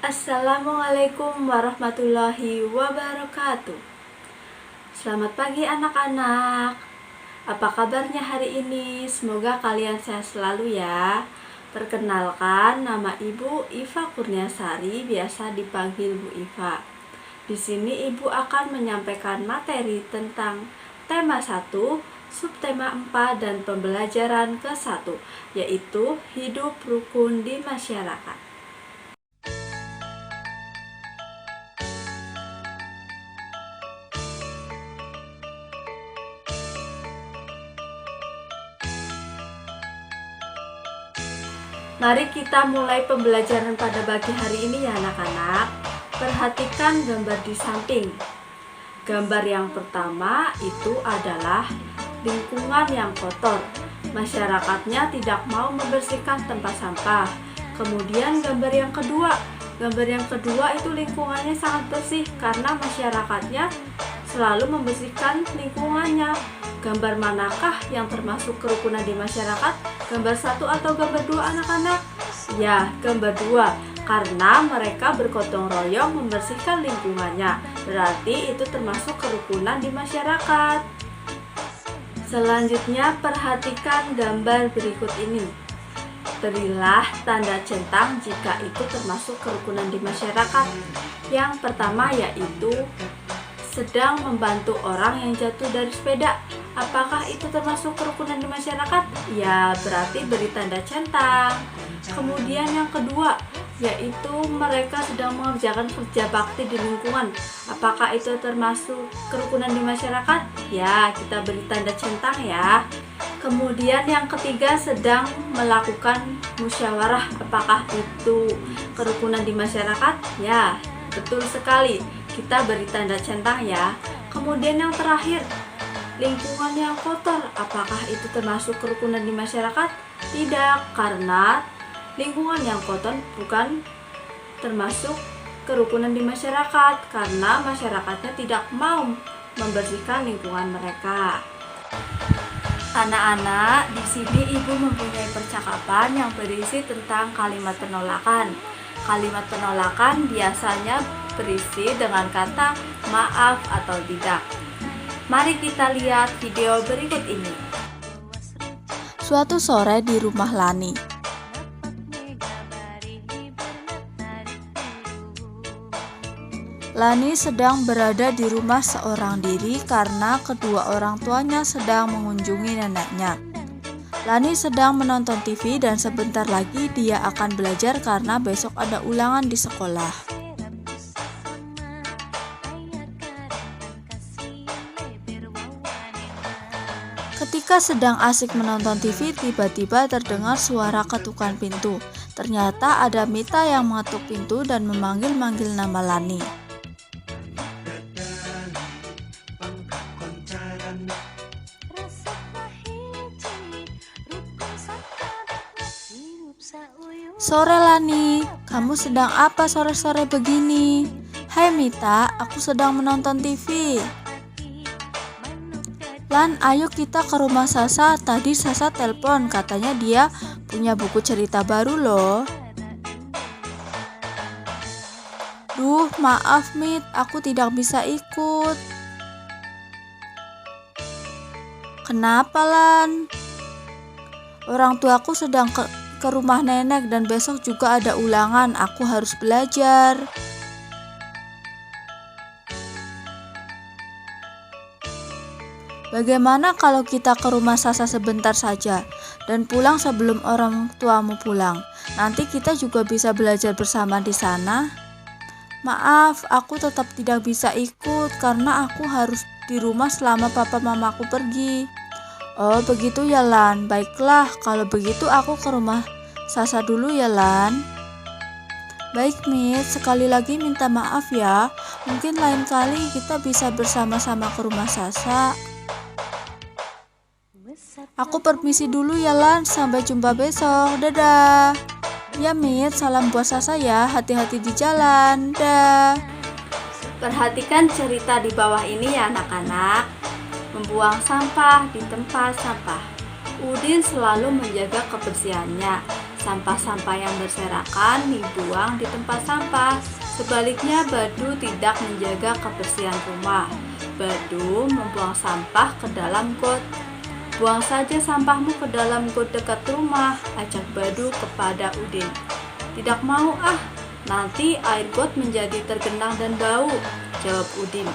Assalamualaikum warahmatullahi wabarakatuh. Selamat pagi anak-anak. Apa kabarnya hari ini? Semoga kalian sehat selalu ya. Perkenalkan, nama Ibu Iva Kurniasari, biasa dipanggil Bu Iva. Di sini Ibu akan menyampaikan materi tentang tema 1, subtema 4 dan pembelajaran ke-1, yaitu hidup rukun di masyarakat. Mari kita mulai pembelajaran pada pagi hari ini ya anak-anak. Perhatikan gambar di samping. Gambar yang pertama itu adalah lingkungan yang kotor. Masyarakatnya tidak mau membersihkan tempat sampah. Kemudian gambar yang kedua itu lingkungannya sangat bersih karena masyarakatnya selalu membersihkan lingkungannya. Gambar manakah yang termasuk kerukunan di masyarakat? Gambar 1 atau gambar 2 anak-anak? Ya, gambar 2, karena mereka bergotong royong membersihkan lingkungannya. Berarti itu termasuk kerukunan di masyarakat. Selanjutnya perhatikan gambar berikut ini. Berilah tanda centang jika itu termasuk kerukunan di masyarakat. Yang pertama yaitu sedang membantu orang yang jatuh dari sepeda. Apakah itu termasuk kerukunan di masyarakat? Ya, berarti beri tanda centang. Kemudian yang kedua, yaitu mereka sedang mengerjakan kerja bakti di lingkungan. Apakah itu termasuk kerukunan di masyarakat? Ya, kita beri tanda centang ya. Kemudian yang ketiga, sedang melakukan musyawarah. Apakah itu kerukunan di masyarakat? Ya, betul sekali. Kita beri tanda centang ya. Kemudian yang terakhir, lingkungan yang kotor. Apakah itu termasuk kerukunan di masyarakat? Tidak, karena lingkungan yang kotor bukan termasuk kerukunan di masyarakat karena masyarakatnya tidak mau membersihkan lingkungan mereka. Anak-anak, di sini Ibu mempunyai percakapan yang berisi tentang kalimat penolakan. Kalimat penolakan biasanya berisi dengan kata maaf atau tidak. Mari kita lihat video berikut ini. Suatu sore di rumah Lani. Lani sedang berada di rumah seorang diri karena kedua orang tuanya sedang mengunjungi neneknya. Lani sedang menonton TV dan sebentar lagi dia akan belajar karena besok ada ulangan di sekolah. Ketika sedang asik menonton TV, tiba-tiba terdengar suara ketukan pintu. Ternyata ada Mita yang mengetuk pintu dan memanggil-manggil nama Lani. Sore Lani, kamu sedang apa sore-sore begini? Hai Mita, aku sedang menonton TV. Lan, ayo kita ke rumah Sasa. Tadi Sasa telepon, katanya dia punya buku cerita baru loh. Duh, maaf Mit, aku tidak bisa ikut. Kenapa Lan? Orang tuaku sedang ke rumah nenek dan besok juga ada ulangan, aku harus belajar. Bagaimana kalau kita ke rumah Sasa sebentar saja dan pulang sebelum orang tuamu pulang? Nanti kita juga bisa belajar bersama di sana. Maaf, aku tetap tidak bisa ikut karena aku harus di rumah selama papa mamaku pergi. Oh, begitu ya Lan. Baiklah, kalau begitu aku ke rumah Sasa dulu ya Lan. Baik Mit, sekali lagi minta maaf ya. Mungkin lain kali kita bisa bersama-sama ke rumah Sasa. Aku permisi dulu ya Lan, sampai jumpa besok, dadah. Ya Mit, salam buat Sasa ya, hati-hati di jalan, dah. Perhatikan cerita di bawah ini ya anak-anak. Membuang sampah di tempat sampah. Udin selalu menjaga kebersihannya. Sampah-sampah yang berserakan dibuang di tempat sampah. Sebaliknya, Badu tidak menjaga kebersihan rumah. Badu membuang sampah ke dalam got. Buang saja sampahmu ke dalam got dekat rumah, ajak Badu kepada Udin. Tidak mau ah, nanti air got menjadi tergenang dan bau, jawab Udin.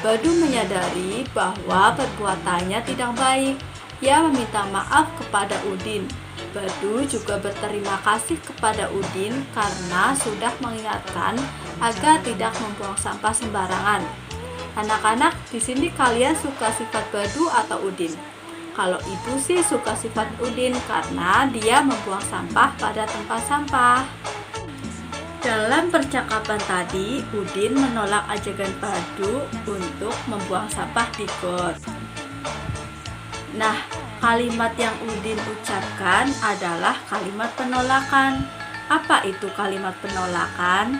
Badu menyadari bahwa perbuatannya tidak baik. Ia meminta maaf kepada Udin. Badu juga berterima kasih kepada Udin karena sudah mengingatkan agar tidak membuang sampah sembarangan. Anak-anak, di sini kalian suka sifat Badu atau Udin? Kalau ibu sih suka sifat Udin karena dia membuang sampah pada tempat sampah. Dalam percakapan tadi, Udin menolak ajakan Badu untuk membuang sampah di got. Nah, kalimat yang Udin ucapkan adalah kalimat penolakan. Apa itu kalimat penolakan?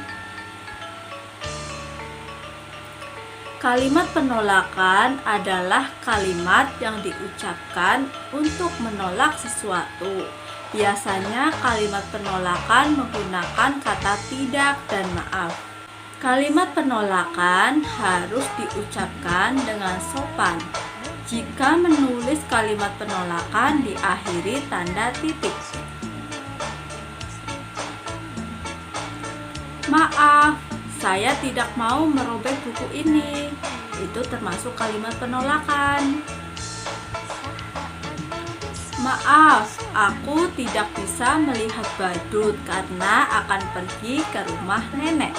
Kalimat penolakan adalah kalimat yang diucapkan untuk menolak sesuatu. Biasanya kalimat penolakan menggunakan kata tidak dan maaf. Kalimat penolakan harus diucapkan dengan sopan. Jika menulis kalimat penolakan diakhiri tanda titik. Maaf, saya tidak mau merobek buku ini. Itu termasuk kalimat penolakan. Maaf, aku tidak bisa melihat badut karena akan pergi ke rumah nenek.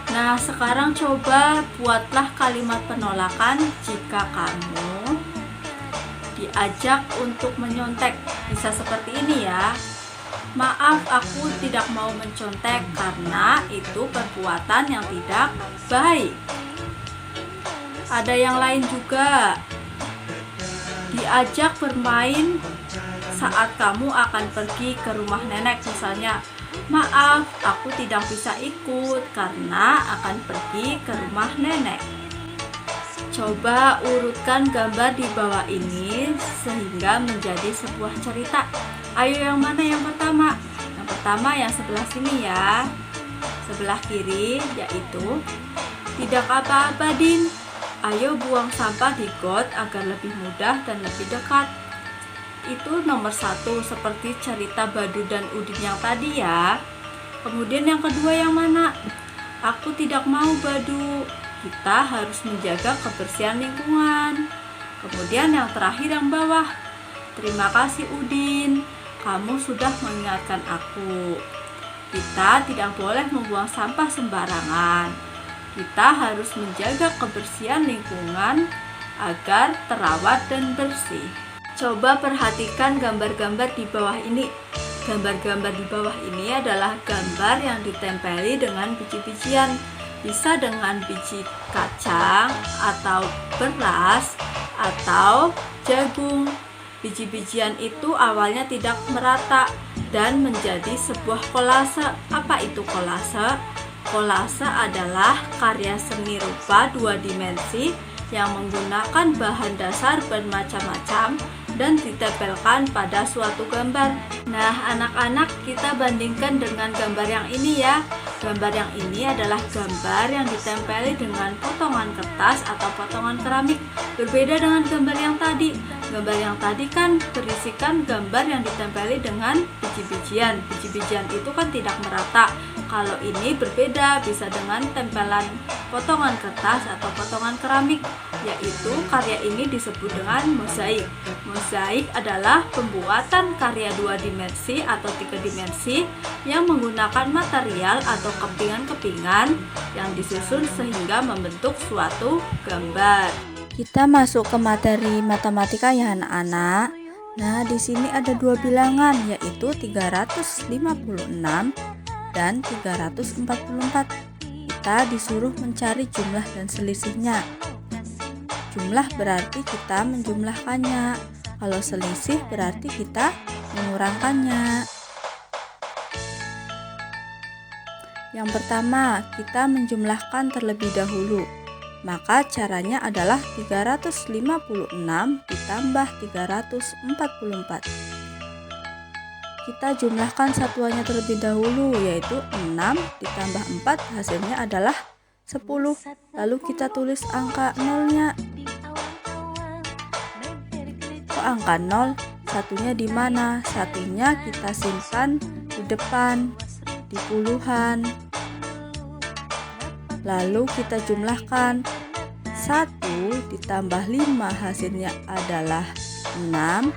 Nah, sekarang coba buatlah kalimat penolakan jika kamu diajak untuk menyontek. Bisa seperti ini ya. Maaf, aku tidak mau mencontek karena itu perbuatan yang tidak baik. Ada yang lain juga. Diajak bermain saat kamu akan pergi ke rumah nenek misalnya. Maaf, aku tidak bisa ikut karena akan pergi ke rumah nenek. Coba urutkan gambar di bawah ini sehingga menjadi sebuah cerita. Ayo, yang mana yang pertama? Yang pertama yang sebelah sini ya. Sebelah kiri, yaitu tidak apa-apa Din. Ayo buang sampah di got agar lebih mudah dan lebih dekat. Itu nomor 1, seperti cerita Badu dan Udin yang tadi ya. Kemudian yang kedua yang mana? Aku tidak mau Badu. Kita harus menjaga kebersihan lingkungan. Kemudian yang terakhir yang bawah. Terima kasih Udin, kamu sudah mengingatkan aku. Kita tidak boleh membuang sampah sembarangan. Kita harus menjaga kebersihan lingkungan agar terawat dan bersih. Coba perhatikan gambar-gambar di bawah ini. Gambar-gambar di bawah ini adalah gambar yang ditempeli dengan biji-bijian. Bisa dengan biji kacang atau beras atau jagung. Biji-bijian itu awalnya tidak merata dan menjadi sebuah kolase. Apa itu kolase? Kolase adalah karya seni rupa 2 dimensi yang menggunakan bahan dasar bermacam-macam dan ditempelkan pada suatu gambar. Nah, anak-anak, kita bandingkan dengan gambar yang ini ya. Gambar yang ini adalah gambar yang ditempeli dengan potongan kertas atau potongan keramik. Berbeda dengan gambar yang tadi. Gambar yang tadi kan berisikan gambar yang ditempeli dengan biji-bijian. Biji-bijian itu kan tidak merata. Kalau ini berbeda, bisa dengan tempelan potongan kertas atau potongan keramik, yaitu karya ini disebut dengan mozaik. Mozaik adalah pembuatan karya 2 dimensi atau 3 dimensi yang menggunakan material atau kepingan-kepingan yang disusun sehingga membentuk suatu gambar. Kita masuk ke materi matematika ya anak-anak. Nah, di sini ada 2 bilangan yaitu 356 dan 344. Kita disuruh mencari jumlah dan selisihnya. Jumlah berarti kita menjumlahkannya. Kalau selisih berarti kita mengurangkannya. Yang pertama, kita menjumlahkan terlebih dahulu. Maka caranya adalah 356 ditambah 344. kita jumlahkan satuannya terlebih dahulu, yaitu 6 ditambah 4 hasilnya adalah 10. Lalu kita tulis angka nolnya. Kok angka 0? Satunya di mana? Satunya kita simpan di depan, di puluhan. Lalu kita jumlahkan 1 ditambah 5 hasilnya adalah 6.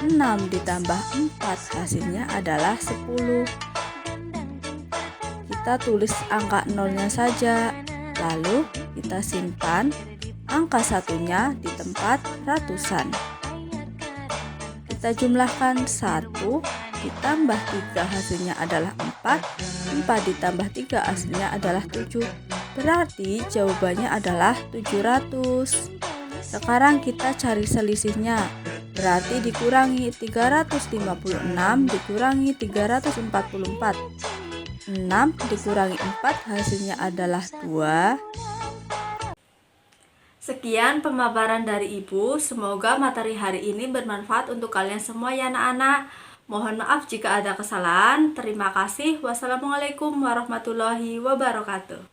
6 ditambah 4 hasilnya adalah 10. Kita tulis angka nolnya saja. Lalu kita simpan angka satunya di tempat ratusan. Kita jumlahkan 1 ditambah 3 hasilnya adalah 4. 4 ditambah 3 hasilnya adalah 7. Berarti jawabannya adalah 700. Sekarang kita cari selisihnya. Berarti dikurangi 356 dikurangi 344. 6 dikurangi 4 hasilnya adalah 2. Sekian pemaparan dari Ibu. Semoga materi hari ini bermanfaat untuk kalian semua ya anak-anak. Mohon maaf jika ada kesalahan. Terima kasih. Wassalamualaikum warahmatullahi wabarakatuh.